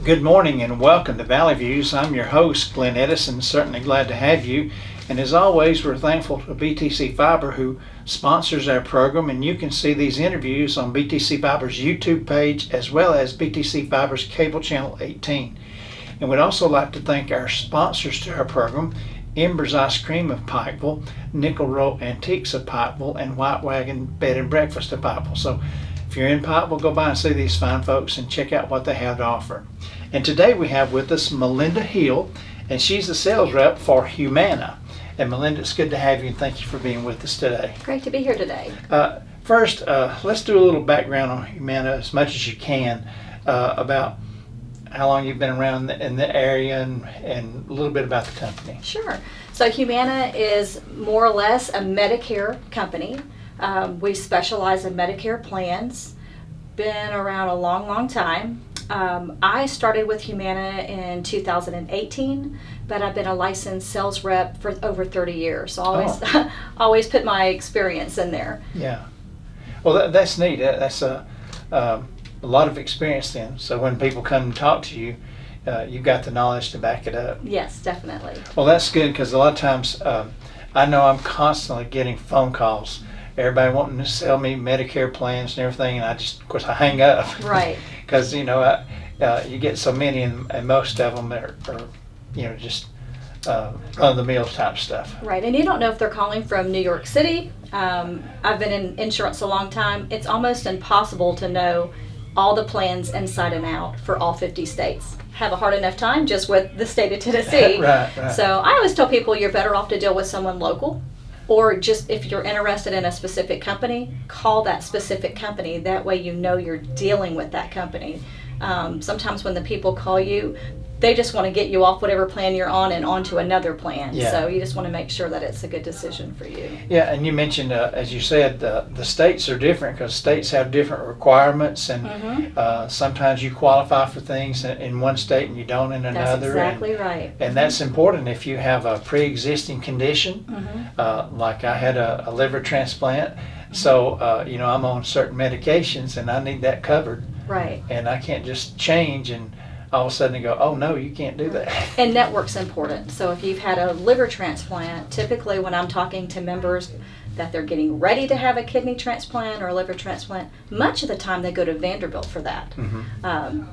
Good morning and welcome to Valley Views. I'm your host, Glenn Edison. Certainly glad to have you. And as always, we're thankful to BTC Fiber who sponsors our program. And you can see these interviews on BTC Fiber's YouTube page as well as BTC Fiber's cable channel 18. And we'd also like to thank our sponsors to our program, Embers Ice Cream of Pikeville, Nickel Roll Antiques of Pikeville, and White Wagon Bed and Breakfast of Pikeville. So if you're in Pikeville, go by and see these fine folks and check out what they have to offer. And today we have with us Melinda Hill, and she's the sales rep for Humana. And Melinda, it's good to have you, and thank you for being with us today. Great to be here today. First, let's do a little background on Humana as much as you can about how long you've been around in the area and a little bit about the company. Sure. So Humana is more or less a Medicare company. We specialize in Medicare plans. Been around a long, long time. I started with Humana in 2018, but I've been a licensed sales rep for over 30 years. So I always put my experience in there. Yeah. Well, that's neat. That's a lot of experience then. So when people come and talk to you, you've got the knowledge to back it up. Yes, definitely. Well, that's good because a lot of times I know I'm constantly getting phone calls. Everybody wanting to sell me Medicare plans and everything, and of course, I hang up. Right. Because, you get so many, and most of them are just run-of-the-mill type stuff. Right, and you don't know if they're calling from New York City. I've been in insurance a long time. It's almost impossible to know all the plans inside and out for all 50 states. Have a hard enough time just with the state of Tennessee. Right. So I always tell people you're better off to deal with someone local, or just if you're interested in a specific company, call that specific company. That way you know you're dealing with that company. Sometimes when the people call you, they just want to get you off whatever plan you're on and onto another plan. Yeah. So you just want to make sure that it's a good decision for you. Yeah, and you mentioned, as you said, the states are different because states have different requirements, and sometimes you qualify for things in one state and you don't in another. That's exactly right. And that's important if you have a pre-existing condition, like I had a liver transplant. So, I'm on certain medications and I need that covered. Right. And I can't just change and all of a sudden go, oh no, you can't do that. And network's important. So if you've had a liver transplant, typically when I'm talking to members that they're getting ready to have a kidney transplant or a liver transplant, much of the time they go to Vanderbilt for that.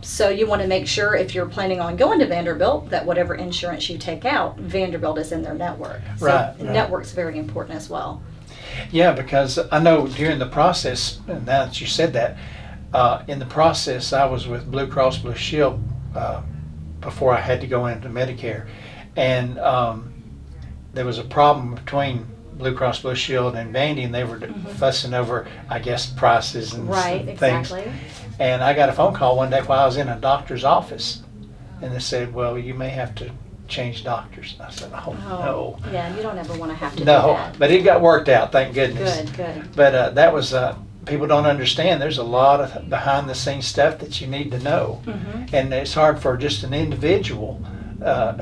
So you want to make sure if you're planning on going to Vanderbilt that whatever insurance you take out, Vanderbilt is in their network. So Right. Network's very important as well. Yeah, because I know during the process, and now that you said that, in the process I was with Blue Cross Blue Shield before I had to go into Medicare, and there was a problem between Blue Cross Blue Shield and Vandy, and they were fussing over, I guess, prices and things. Exactly. And I got a phone call one day while I was in a doctor's office, and they said, well, you may have to change doctors. And I said, oh no. Yeah, you don't ever want to have to do No, that. but it got worked out, thank goodness. Good. But that was, people don't understand, there's a lot of behind the scenes stuff that you need to know. And it's hard for just an individual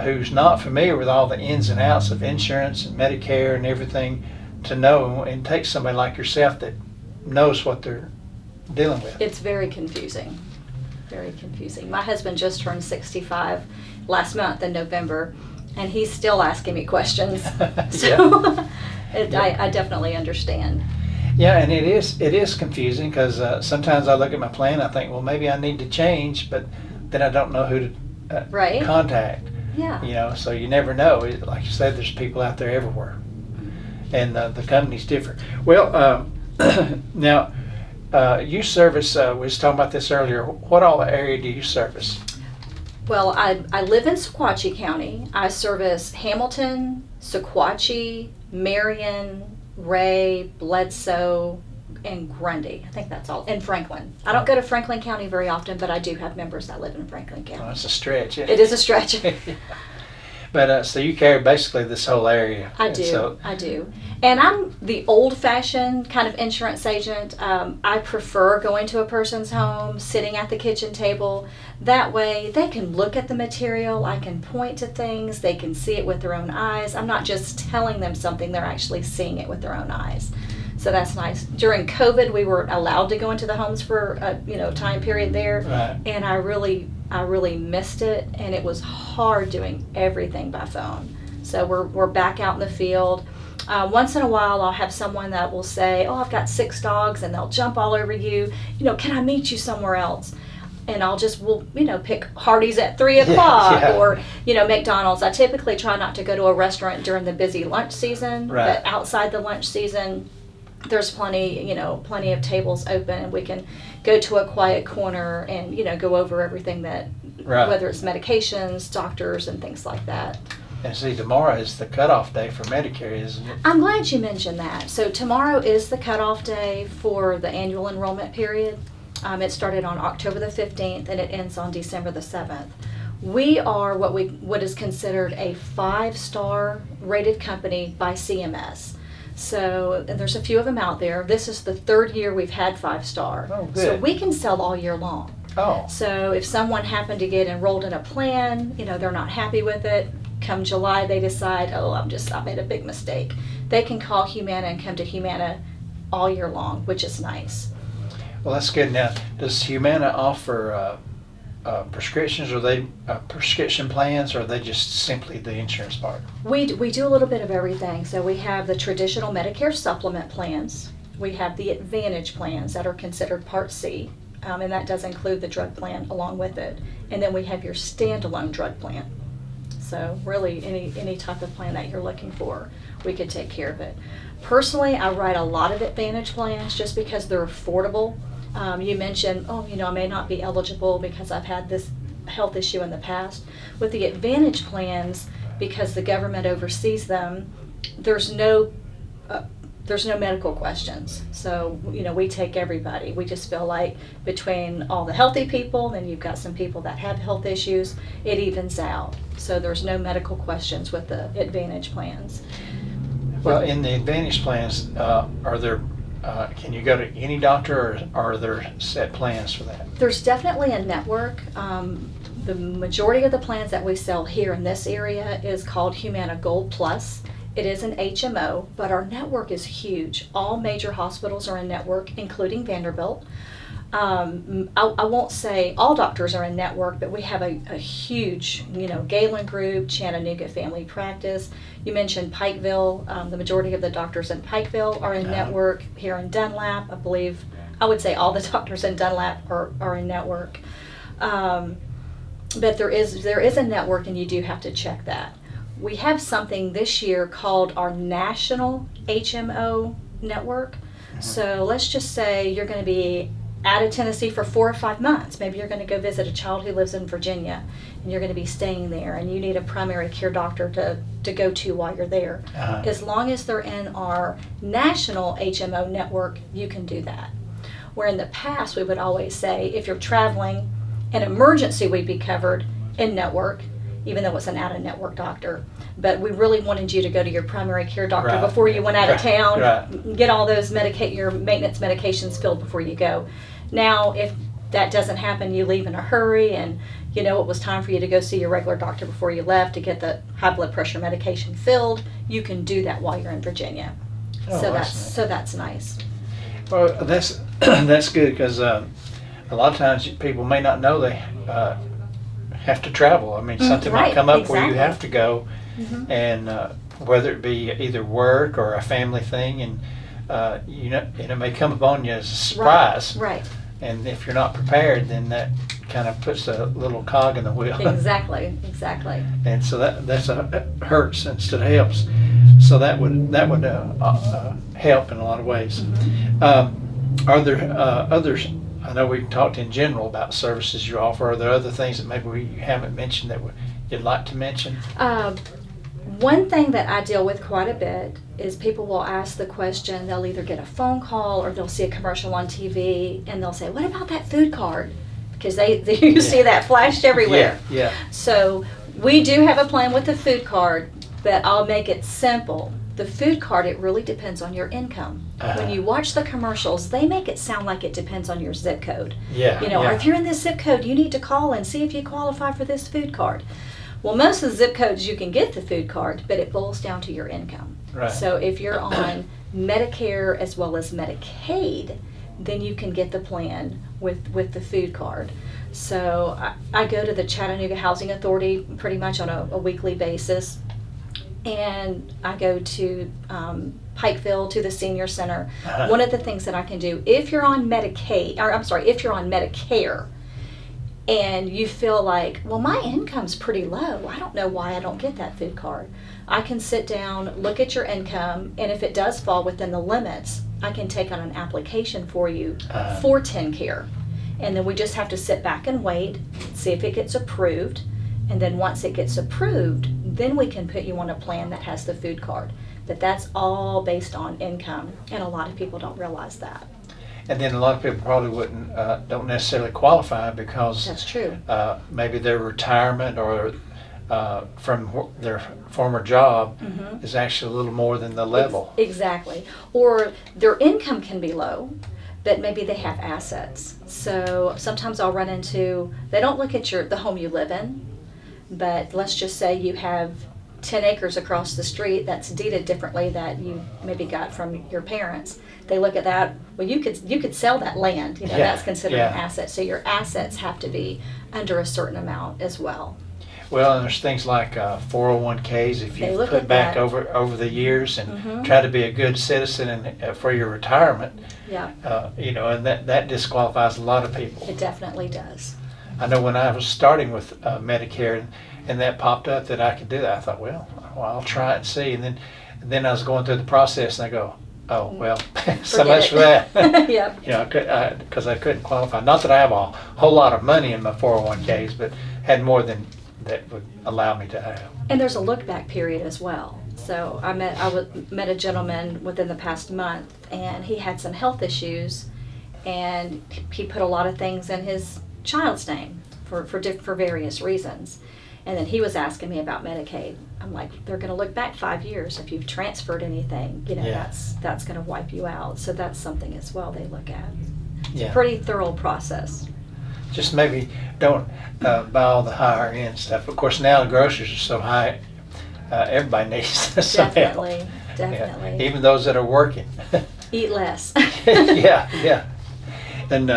who's not familiar with all the ins and outs of insurance and Medicare and everything to know, and take somebody like yourself that knows what they're dealing with. It's very confusing. Very confusing. My husband just turned 65 last month in November, and he's still asking me questions. So I definitely understand. Yeah, and it is confusing because sometimes I look at my plan, I think, well, maybe I need to change, but then I don't know who to contact. Yeah. So you never know. Like you said, there's people out there everywhere, and the company's different. Well, now you service. We was talking about this earlier. What all area do you service? Well, I live in Sequatchie County. I service Hamilton, Sequatchie, Marion, Ray, Bledsoe, and Grundy. I think that's all. And Franklin. I don't go to Franklin County very often, but I do have members that live in Franklin County. Oh, it's a stretch. It is a stretch. But so you carry basically this whole area. I do. And I'm the old-fashioned kind of insurance agent. I prefer going to a person's home, sitting at the kitchen table. That way they can look at the material, I can point to things, they can see it with their own eyes. I'm not just telling them something, they're actually seeing it with their own eyes. So that's nice. During COVID, we were allowed to go into the homes for a time period there, Right. and I really missed it, and it was hard doing everything by phone. So we're back out in the field. Once in a while, I'll have someone that will say, "Oh, I've got 6 dogs," and they'll jump all over you. Can I meet you somewhere else? And we'll pick Hardee's at 3 o'clock Yeah. or, McDonald's. I typically try not to go to a restaurant during the busy lunch season, Right. but outside the lunch season, there's plenty of tables open, and we can go to a quiet corner and, go over everything that, Right. whether it's medications, doctors, and things like that. And see, tomorrow is the cutoff day for Medicare, isn't it? I'm glad you mentioned that. So tomorrow is the cutoff day for the annual enrollment period. It started on October the 15th and it ends on December the 7th. We are what is considered a 5-star rated company by CMS. So and there's a few of them out there. This is the 3rd year we've had 5-star. Oh, good. So we can sell all year long. Oh, So if someone happened to get enrolled in a plan, they're not happy with it, come July they decide, I made a big mistake. They can call Humana and come to Humana all year long, which is nice. well, that's good. Now, does Humana offer prescriptions, or they prescription plans, or are they just simply the insurance part? We do a little bit of everything. So we have the traditional Medicare supplement plans. We have the Advantage plans that are considered Part C, and that does include the drug plan along with it. And then we have your standalone drug plan. So really any type of plan that you're looking for, we could take care of it. Personally, I write a lot of Advantage plans just because they're affordable. You mentioned, I may not be eligible because I've had this health issue in the past. With the Advantage plans, because the government oversees them, there's no medical questions. So, we take everybody. We just feel like between all the healthy people, and you've got some people that have health issues, it evens out. So there's no medical questions with the Advantage plans. Well, in the Advantage plans, are there, can you go to any doctor, or are there set plans for that? There's definitely a network. The majority of the plans that we sell here in this area is called Humana Gold Plus. It is an HMO, but our network is huge. All major hospitals are in network, including Vanderbilt. I won't say all doctors are in network, but we have a huge, Galen Group, Chattanooga Family Practice. You mentioned Pikeville. The majority of the doctors in Pikeville are in network. Here in Dunlap, I would say all the doctors in Dunlap are in network. But there is a network, and you do have to check that. We have something this year called our National HMO Network. Mm-hmm. So let's just say you're going to be out of Tennessee for 4 or 5 months. Maybe you're going to go visit a child who lives in Virginia, and you're going to be staying there, and you need a primary care doctor to go to while you're there. Uh-huh. As long as they're in our National HMO Network, you can do that. Where in the past we would always say, if you're traveling, an emergency would be covered in network, even though it's an out-of-network doctor. But we really wanted you to go to your primary care doctor Right. before you went out of town, Right. get all those your maintenance medications filled before you go. Now, if that doesn't happen, you leave in a hurry, and it was time for you to go see your regular doctor before you left to get the high blood pressure medication filled, you can do that while you're in Virginia. Oh, That's nice. Well, that's that's good, because a lot of times people may not know they have to travel. I mean, something might Right, come up where you exactly. have to go, Mm-hmm. and whether it be either work or a family thing, and it may come upon you as a surprise. Right. And if you're not prepared, then that kind of puts a little cog in the wheel. Exactly. And so that hurts instead of helps. So that would help in a lot of ways. Mm-hmm. Are there others? I know we talked in general about services you offer. Are there other things that maybe we haven't mentioned that you'd like to mention? One thing that I deal with quite a bit is people will ask the question, they'll either get a phone call or they'll see a commercial on TV, and they'll say, what about that food card? Because you see that flashed everywhere. Yeah. So we do have a plan with the food card, but I'll make it simple. The food card, it really depends on your income. Uh-huh. When you watch the commercials, they make it sound like it depends on your zip code. Yeah. Or if you're in this zip code, you need to call and see if you qualify for this food card. Well, most of the zip codes you can get the food card, but it boils down to your income. Right. So if you're on Medicare as well as Medicaid, then you can get the plan with the food card. So I go to the Chattanooga Housing Authority pretty much on a weekly basis, and I go to Pikeville to the senior center. One of the things that I can do, if you're on Medicaid, or I'm sorry, if you're on Medicare, and you feel like, well, my income's pretty low, I don't know why I don't get that food card. I can sit down, look at your income, and if it does fall within the limits, I can take on an application for you for TennCare. And then we just have to sit back and wait, see if it gets approved. And then once it gets approved, then we can put you on a plan that has the food card. But that's all based on income, and a lot of people don't realize that. And then a lot of people probably don't necessarily qualify because That's true. Maybe their retirement or from their former job is actually a little more than the level. Exactly. Or their income can be low, but maybe they have assets. So sometimes I'll run into, they don't look at the home you live in, but let's just say you have 10 acres across the street that's deeded differently that you maybe got from your parents. They look at that, well, you could sell that land, that's considered an asset. So your assets have to be under a certain amount as well. Well, and there's things like 401ks if you put back over the years and try to be a good citizen and for your retirement. Yeah. And that disqualifies a lot of people. It definitely does. I know when I was starting with Medicare and that popped up that I could do that, I thought, well, I'll try it and see. And then I was going through the process and I go, oh, well, so much for that. Yep. Because I couldn't qualify. Not that I have a whole lot of money in my 401ks, but had more than that would allow me to have. And there's a look back period as well. So I met a gentleman within the past month, and he had some health issues, and he put a lot of things in his child's name for various reasons. And then he was asking me about Medicaid. I'm like, they're going to look back 5 years. If you've transferred anything, that's going to wipe you out. So that's something as well they look at. It's a pretty thorough process. Just maybe don't buy all the higher end stuff. Of course, now the groceries are so high, everybody needs some help. Definitely. Even those that are working. Eat less. Yeah. And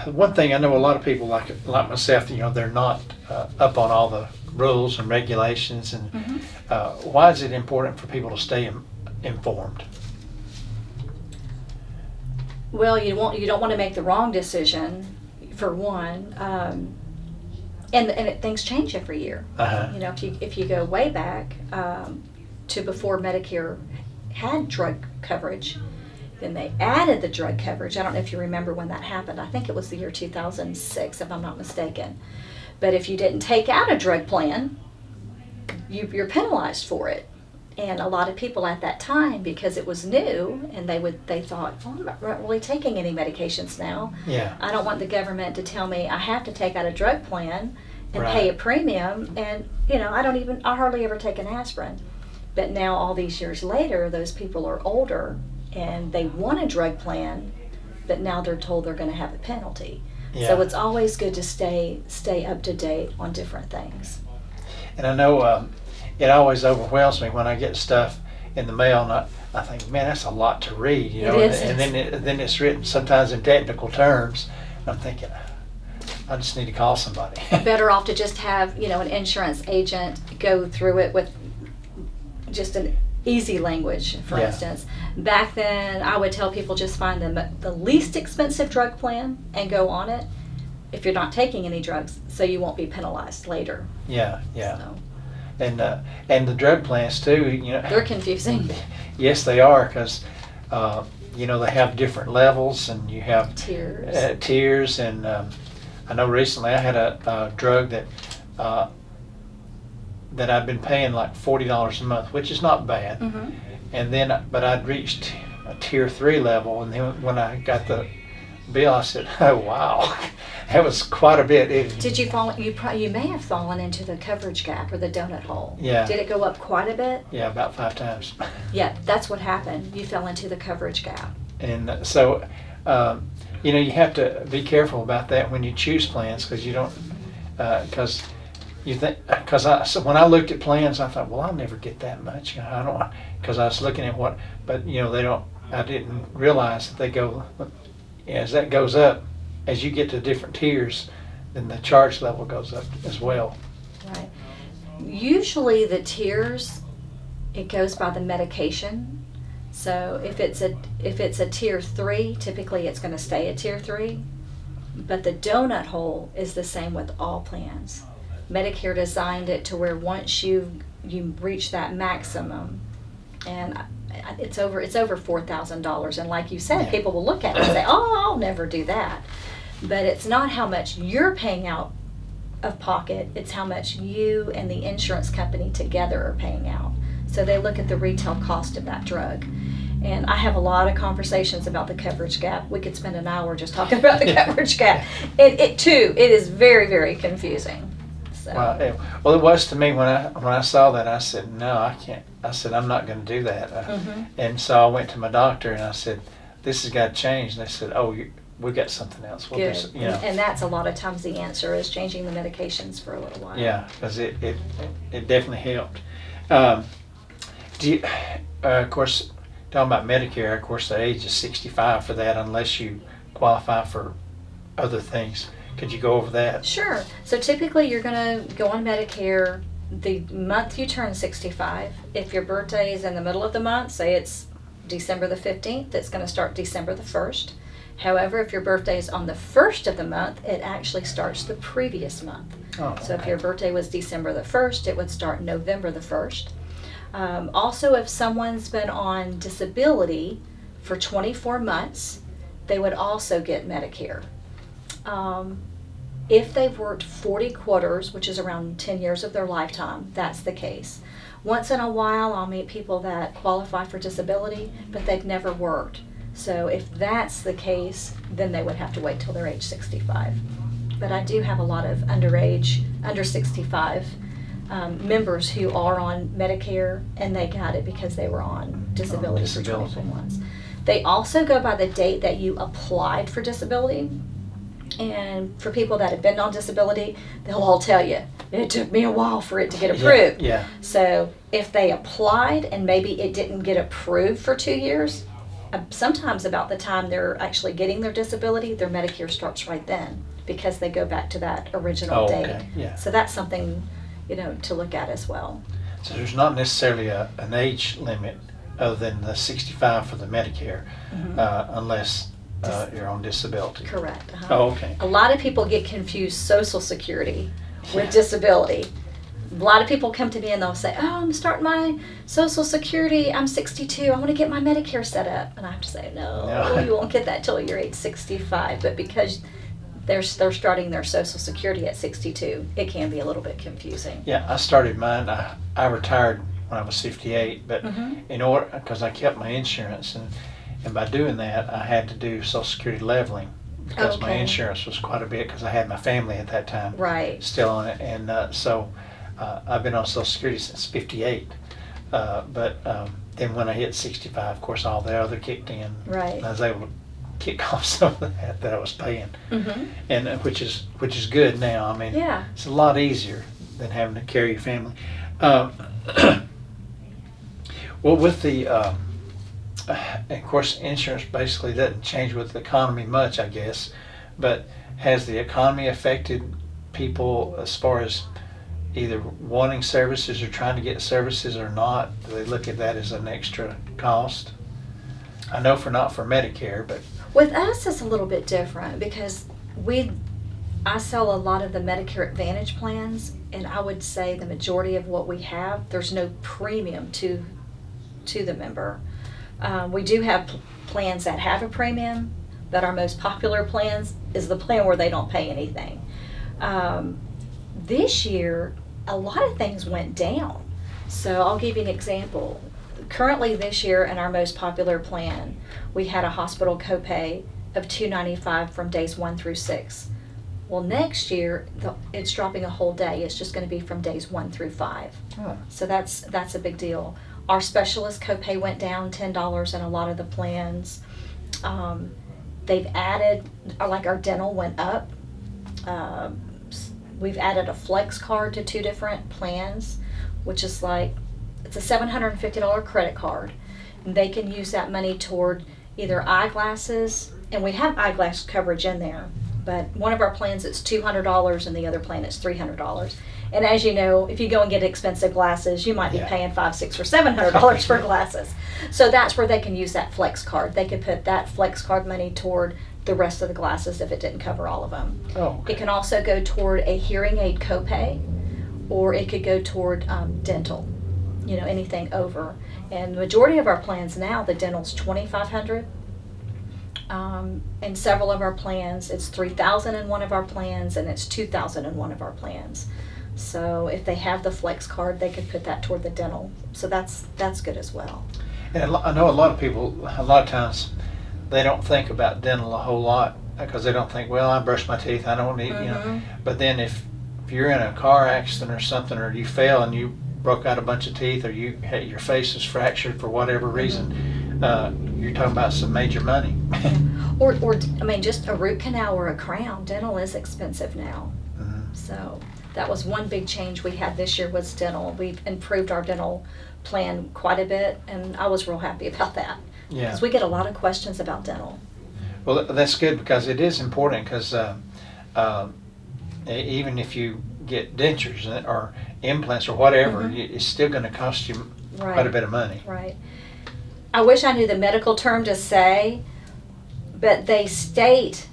one thing I know a lot of people like myself, they're not up on all the rules and regulations. And why is it important for people to stay informed? Well, you don't want to make the wrong decision, for one, and things change every year. If you go way back to before Medicare had drug coverage, then they added the drug coverage. I don't know if you remember when that happened. I think it was the year 2006, if I'm not mistaken. But if you didn't take out a drug plan, you're penalized for it. And a lot of people at that time, because it was new, and they thought, well, I'm not really taking any medications now. Yeah. I don't want the government to tell me I have to take out a drug plan and pay a premium. And I hardly ever take an aspirin. But now, all these years later, those people are older and they want a drug plan, but now they're told they're going to have a penalty. Yeah. So it's always good to stay up to date on different things. And I know it always overwhelms me when I get stuff in the mail, and I think, man, that's a lot to read, It is. And then it's written sometimes in technical terms. And I'm thinking, I just need to call somebody. Better off to just have an insurance agent go through it with just an easy language, for instance. Back then, I would tell people just find the least expensive drug plan and go on it if you're not taking any drugs, so you won't be penalized later. Yeah. So. And the drug plans too, they're confusing. Yes, they are, because they have different levels, and you have tiers. And I know recently I had a drug that I'd been paying like $40 a month, which is not bad. And then, but I'd reached a tier 3 level, and then when I got the bill, I said, "Oh wow, that was quite a bit." Did you fall? You may have fallen into the coverage gap or the donut hole. Yeah. Did it go up quite a bit? Yeah, about 5 times. Yeah, that's what happened. You fell into the coverage gap. And so, you have to be careful about that when you choose plans, because you don't, because You think, so when I looked at plans, I thought, well, I'll never get that much. I don't, because I was looking at what, but they don't, I didn't realize that they go, as that goes up, as you get to different tiers, then the charge level goes up as well. Right. Usually the tiers, it goes by the medication. So if it's a tier 3, typically it's going to stay a tier 3. But the donut hole is the same with all plans. Medicare designed it to where once you reach that maximum, and it's over $4,000, and like you said, people will look at it and say, "Oh, I'll never do that." But it's not how much you're paying out of pocket; it's how much you and the insurance company together are paying out. So they look at the retail cost of that drug. And I have a lot of conversations about the coverage gap. We could spend an hour just talking about the coverage gap. It too, it is very, very confusing. So. Well, it was to me when I saw that. I said, no, I can't. I said, I'm not going to do that. And so I went to my doctor and I said, this has got to change. And they said, oh, we got something else. We'll Good. do, And that's a lot of times the answer is changing the medications for a little while. Yeah, because it definitely helped. Do you, of course, talking about Medicare, of course, the age is 65 for that unless you qualify for other things. Could you go over that? Sure. So typically you're going to go on Medicare the month you turn 65. If your birthday is in the middle of the month, say it's December the 15th, it's going to start December the 1st. However, if your birthday is on the 1st of the month, it actually starts the previous month. Oh, So if okay. your birthday was December the 1st, it would start November the 1st. Also, if someone's been on disability for 24 months, they would also get Medicare. If they've worked 40 quarters, which is around 10 years of their lifetime, that's the case. Once in a while, I'll meet people that qualify for disability, but they've never worked. So if that's the case, then they would have to wait till they're age 65. But I do have a lot of under 65 members who are on Medicare, and they got it because they were on disability for 24 months. They also go by the date that you applied for disability. And for people that have been on disability, they'll all tell you, it took me a while for it to get approved. Yeah. So if they applied and maybe it didn't get approved for 2 years, sometimes about the time they're actually getting their disability, their Medicare starts right then because they go back to that original date. Okay. Yeah. So that's something, to look at as well. So there's not necessarily an age limit other than the 65 for the Medicare, unless you're on disability. Correct. Oh, okay. A lot of people get confused Social Security with disability. A lot of people come to me and they'll say, oh, I'm starting my Social Security, I'm 62, I want to get my Medicare set up. And I have to say, no, you won't get that till you're age 65. But because they're starting their Social Security at 62, it can be a little bit confusing. Yeah, I started mine. I retired when I was 58, but in order, because I kept my insurance, and by doing that, I had to do Social Security leveling because my insurance was quite a bit because I had my family at that time still on it, and so I've been on Social Security since 58. But then when I hit 65, of course, all the other kicked in. Right. And I was able to kick off some of that I was paying, and which is good now. I mean, it's a lot easier than having to carry your family. Well, with the of course, insurance basically doesn't change with the economy much, I guess. But has the economy affected people as far as either wanting services or trying to get services or not? Do they look at that as an extra cost? I know not for Medicare, but with us it's a little bit different because I sell a lot of the Medicare Advantage plans, and I would say the majority of what we have, there's no premium to the member. We do have plans that have a premium, but our most popular plans is the plan where they don't pay anything. This year, a lot of things went down. So I'll give you an example. Currently this year in our most popular plan, we had a hospital copay of $295 from days 1 through 6. Well, next year, it's dropping a whole day. It's just going to be from days 1 through 5. So that's a big deal. Our specialist copay went down $10 in a lot of the plans. They've added, like our dental went up. We've added a flex card to 2 different plans, which is like, it's a $750 credit card. And they can use that money toward either eyeglasses, and we have eyeglass coverage in there, but one of our plans it's $200 and the other plan is $300. And as you know, if you go and get expensive glasses, you might be paying $500, $600, or $700 for glasses. So that's where they can use that flex card. They could put that flex card money toward the rest of the glasses if it didn't cover all of them. Oh, okay. It can also go toward a hearing aid copay, or it could go toward dental, anything over. And the majority of our plans now, the dental's $2,500. In several of our plans, it's $3,000 in one of our plans, and it's $2,000 in one of our plans. So if they have the flex card, they could put that toward the dental. So that's good as well. And I know a lot of people, a lot of times, they don't think about dental a whole lot because they don't think, well, I brush my teeth, I don't need, But then if you're in a car accident or something, or you fell and you broke out a bunch of teeth, or your face is fractured for whatever reason, you're talking about some major money. Or just a root canal or a crown. Dental is expensive now. So that was one big change we had this year was dental. We've improved our dental plan quite a bit, and I was real happy about that. Yeah. Because we get a lot of questions about dental. Well, that's good because it is important because even if you get dentures or implants or whatever, it's still going to cost you quite a bit of money. Right. I wish I knew the medical term to say, but they state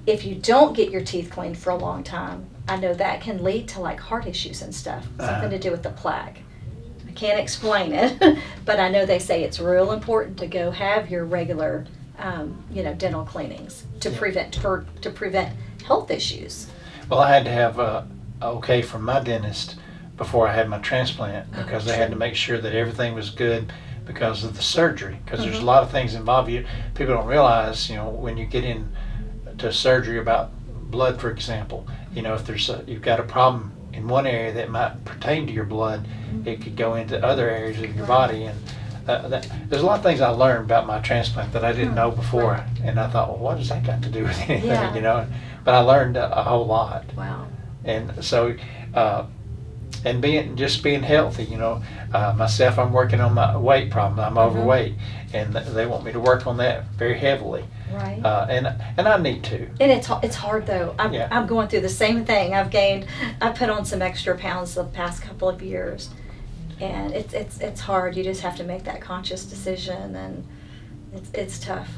if you don't get your teeth cleaned for a long time, I know that can lead to like heart issues and stuff, something to do with the plaque. I can't explain it, but I know they say it's real important to go have your regular, dental cleanings to prevent health issues. Well, I had to have okay from my dentist before I had my transplant because they had to make sure that everything was good because of the surgery. Because there's a lot of things involved. People don't realize, when you get into surgery about blood, for example, if you've got a problem in one area that might pertain to your blood, it could go into other areas of your body. And there's a lot of things I learned about my transplant that I didn't know before. And I thought, well, what does that got to do with anything, But I learned a whole lot. Wow. And so, and being healthy, myself, I'm working on my weight problem. I'm overweight, and they want me to work on that very heavily. Right. And I need to. And it's hard though. I'm going through the same thing. I put on some extra pounds the past couple of years, and it's hard. You just have to make that conscious decision, and it's tough.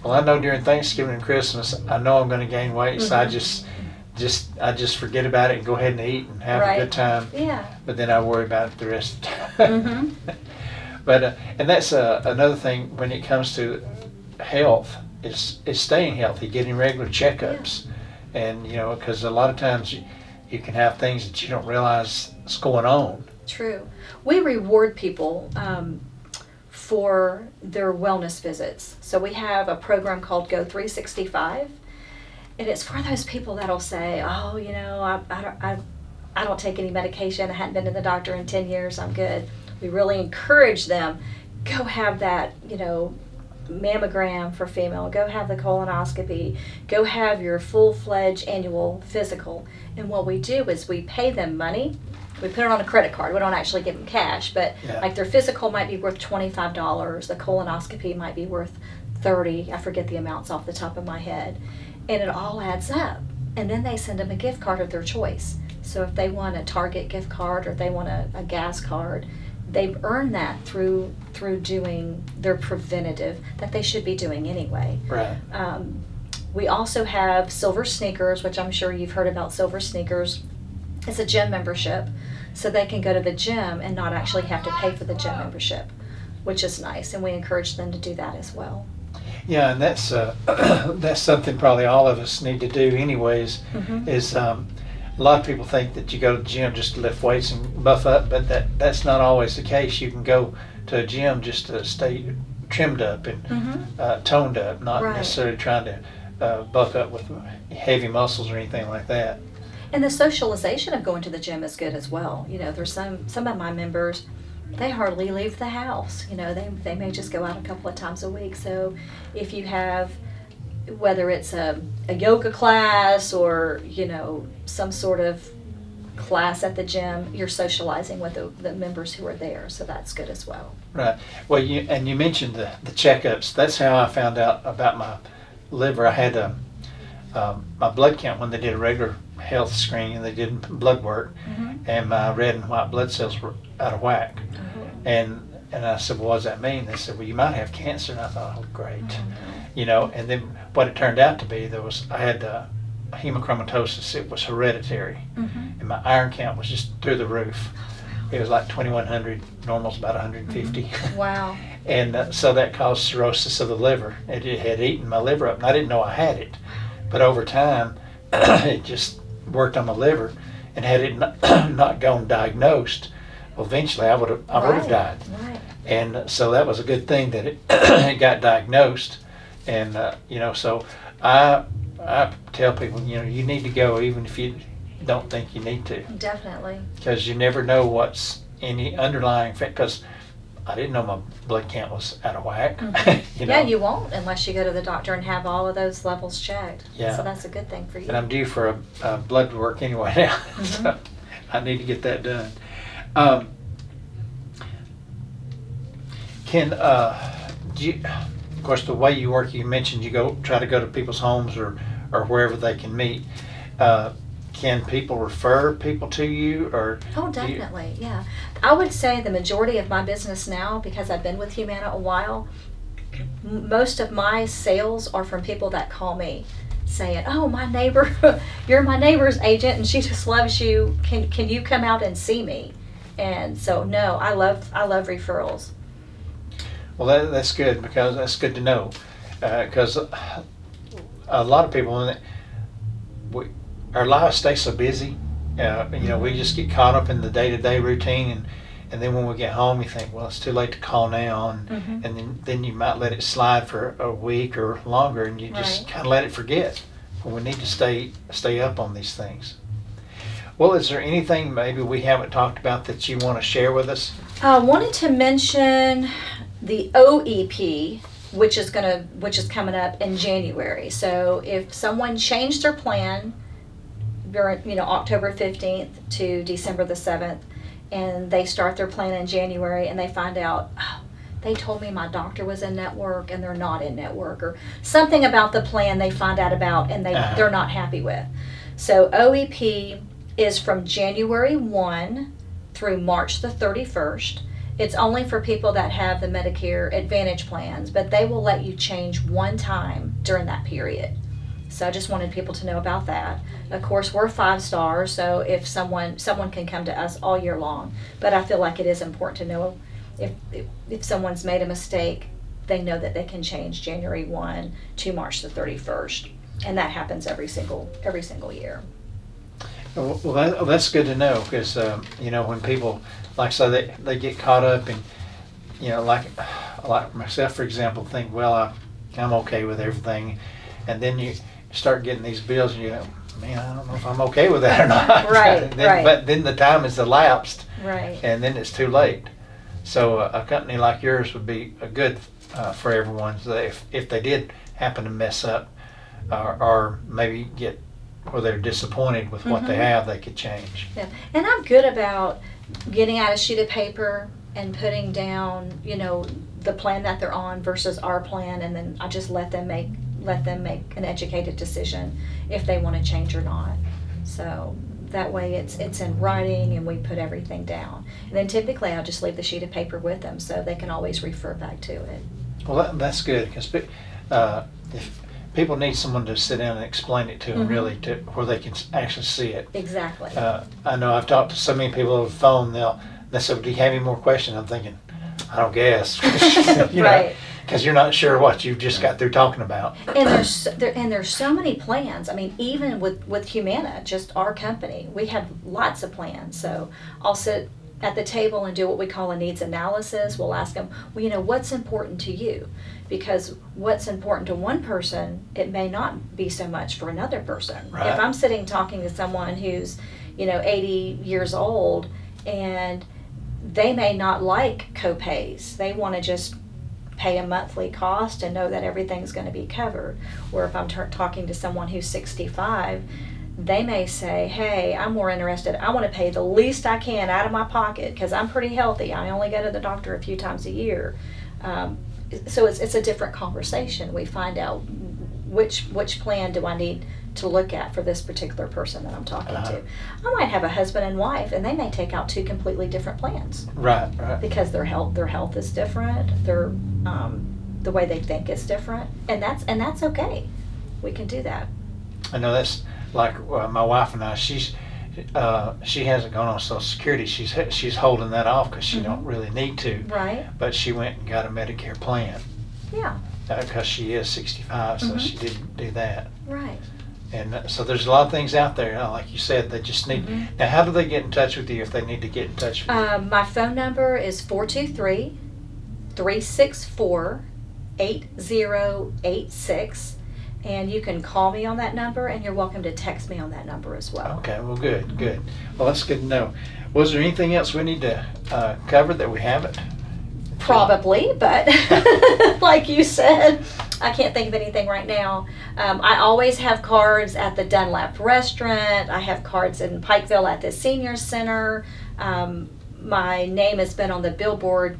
Well, I know during Thanksgiving and Christmas, I know I'm going to gain weight, so I just forget about it and go ahead and eat and have a good time. Yeah. But then I worry about it the rest of the time. But and that's another thing when it comes to health is staying healthy, getting regular checkups, and because a lot of times you can have things that you don't realize is going on. True. We reward people for their wellness visits. So we have a program called Go 365. And it's for those people that'll say, oh, I don't take any medication. I hadn't been to the doctor in 10 years. I'm good. We really encourage them, go have that, mammogram for female. Go have the colonoscopy. Go have your full-fledged annual physical. And what we do is we pay them money. We put it on a credit card. We don't actually give them cash, but like their physical might be worth $25. The colonoscopy might be worth $30. I forget the amounts off the top of my head. And it all adds up. And then they send them a gift card of their choice. So if they want a Target gift card or they want a gas card, they've earned that through doing their preventative that they should be doing anyway. Right. We also have Silver Sneakers, which I'm sure you've heard about Silver Sneakers. It's a gym membership, so they can go to the gym and not actually have to pay for the gym membership, which is nice, and we encourage them to do that as well. Yeah, and that's that's something probably all of us need to do anyways, is a lot of people think that you go to the gym just to lift weights and buff up, but that's not always the case. You can go to a gym just to stay trimmed up and toned up, not necessarily trying to buff up with heavy muscles or anything like that. And the socialization of going to the gym is good as well. There's some of my members, they hardly leave the house. They may just go out a couple of times a week. So if you have whether it's a yoga class or, some sort of class at the gym, you're socializing with the members who are there, so that's good as well. Right. Well, you mentioned the checkups. That's how I found out about my liver. I had my blood count when they did a regular health screening, and they did blood work, and my red and white blood cells were out of whack. And I said, well, what does that mean? They said, well, you might have cancer. And I thought, oh, great. And then what it turned out to be, I had hemochromatosis. It was hereditary, and my iron count was just through the roof. It was like 2,100. Normal's about 150. Wow. And so that caused cirrhosis of the liver. It had eaten my liver up, and I didn't know I had it. But over time, it just worked on my liver, and had it not gone diagnosed, well, eventually I would have died. Right. And so that was a good thing that it got diagnosed. And so I tell people, you need to go even if you don't think you need to. Definitely. Because you never know what's any underlying effect. Because I didn't know my blood count was out of whack. Yeah, you won't unless you go to the doctor and have all of those levels checked. Yeah. So that's a good thing for you. And I'm due for a blood work anyway now, so I need to get that done. Of course, the way you work, you mentioned you try to go to people's homes or wherever they can meet. Can people refer people to you, or? Oh, definitely, yeah. I would say the majority of my business now, because I've been with Humana a while, most of my sales are from people that call me saying, oh, my neighbor, you're my neighbor's agent and she just loves you. Can you come out and see me? And so, no, I love referrals. Well, that's good, because that's good to know, because a lot of people, our lives stay so busy. We just get caught up in the day-to-day routine, and then when we get home, you think, well, it's too late to call now, and then you might let it slide for a week or longer, and you just kind of let it forget. Well, we need to stay up on these things. Well, is there anything maybe we haven't talked about that you want to share with us? I wanted to mention the OEP, which is coming up in January. So if someone changed their plan during October 15th to December the 7th, and they start their plan in January, and they find out, oh, they told me my doctor was in network and they're not in network, or something about the plan they find out about and they're not happy with. So OEP is from January 1 through March the 31st. It's only for people that have the Medicare Advantage plans, but they will let you change one time during that period. So I just wanted people to know about that. Of course, we're 5 stars, so if someone can come to us all year long, but I feel like it is important to know if someone's made a mistake, they know that they can change January 1 to March the 31st, and that happens every single year. Well, that's good to know, because when people, like I say, they get caught up in, like myself, for example, think, well, I'm okay with everything, and then you start getting these bills, and you go, man, I don't know if I'm okay with that or not. Right. But then the time has elapsed, right, and then it's too late. So a company like yours would be a good for everyone. So if they did happen to mess up, or maybe get where they're disappointed with what they have, they could change. Yeah, and I'm good about getting out a sheet of paper and putting down, the plan that they're on versus our plan, and then I just let them make an educated decision if they want to change or not. So that way it's in writing and we put everything down. And then typically I'll just leave the sheet of paper with them so they can always refer back to it. Well, that's good, because if people need someone to sit down and explain it to them, really, to where they can actually see it. Exactly. I know I've talked to so many people over the phone, they say, do you have any more questions? I'm thinking, I don't guess. Right. Because you're not sure what you just got through talking about. And there's so many plans. I mean, even with Humana, just our company, we have lots of plans. So I'll sit at the table and do what we call a needs analysis. We'll ask them, well, what's important to you? Because what's important to one person, it may not be so much for another person. Right. If I'm sitting talking to someone who's, 80 years old, and they may not like co-pays. They want to just pay a monthly cost and know that everything's going to be covered. Or if I'm talking to someone who's 65, they may say, hey, I'm more interested, I want to pay the least I can out of my pocket because I'm pretty healthy. I only go to the doctor a few times a year. So it's a different conversation. We find out which plan do I need to look at for this particular person that I'm talking to. I might have a husband and wife, and they may take out two completely different plans. Right. Because their health is different. The way they think is different, and that's okay. We can do that. I know that's like my wife and I. She hasn't gone on Social Security. She's holding that off because she don't really need to. Right. But she went and got a Medicare plan. Yeah. Because she is 65, so she didn't do that. Right. And so there's a lot of things out there, like you said, they just need. Now, how do they get in touch with you if they need to get in touch with you? My phone number is 423-364-8086, and you can call me on that number, and you're welcome to text me on that number as well. Okay, well, good. Well, that's good to know. Was there anything else we need to cover that we haven't? Probably, but like you said, I can't think of anything right now. I always have cards at the Dunlap restaurant. I have cards in Pikeville at the senior center. My name has been on the billboard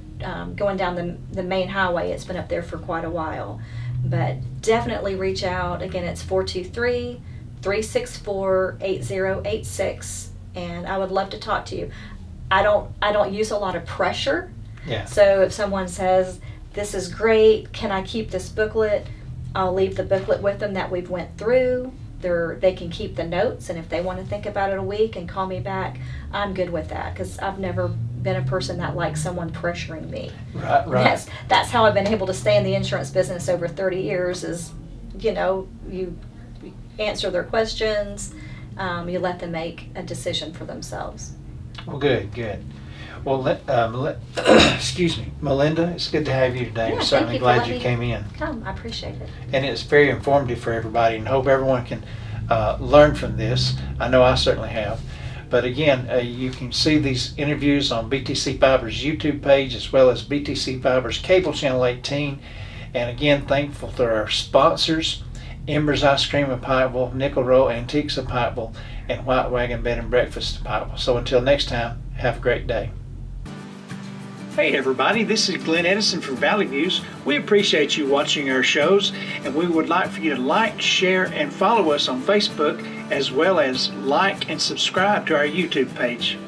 going down the main highway. It's been up there for quite a while. But definitely reach out. Again, it's 423-364-8086, and I would love to talk to you. I don't use a lot of pressure. Yeah. So if someone says, this is great, can I keep this booklet? I'll leave the booklet with them that we've went through. They can keep the notes, and if they want to think about it a week and call me back, I'm good with that, because I've never been a person that likes someone pressuring me. Right. That's how I've been able to stay in the insurance business over 30 years is, you answer their questions, you let them make a decision for themselves. Well, good. Well, excuse me, Melinda, it's good to have you today. Yeah, I'm certainly glad you came in. I appreciate it. And it's very informative for everybody, and hope everyone can learn from this. I know I certainly have. But again, you can see these interviews on BTC Fiber's YouTube page as well as BTC Fiber's cable channel 18. And again, thankful to our sponsors, Embers Ice Cream of Pikeville, Nickel Roll Antiques of Pikeville, and White Wagon Bed and Breakfast of Pikeville. So until next time, have a great day. Hey everybody, this is Glenn Edison from Valley Views. We appreciate you watching our shows, and we would like for you to like, share, and follow us on Facebook, as well as like and subscribe to our YouTube page.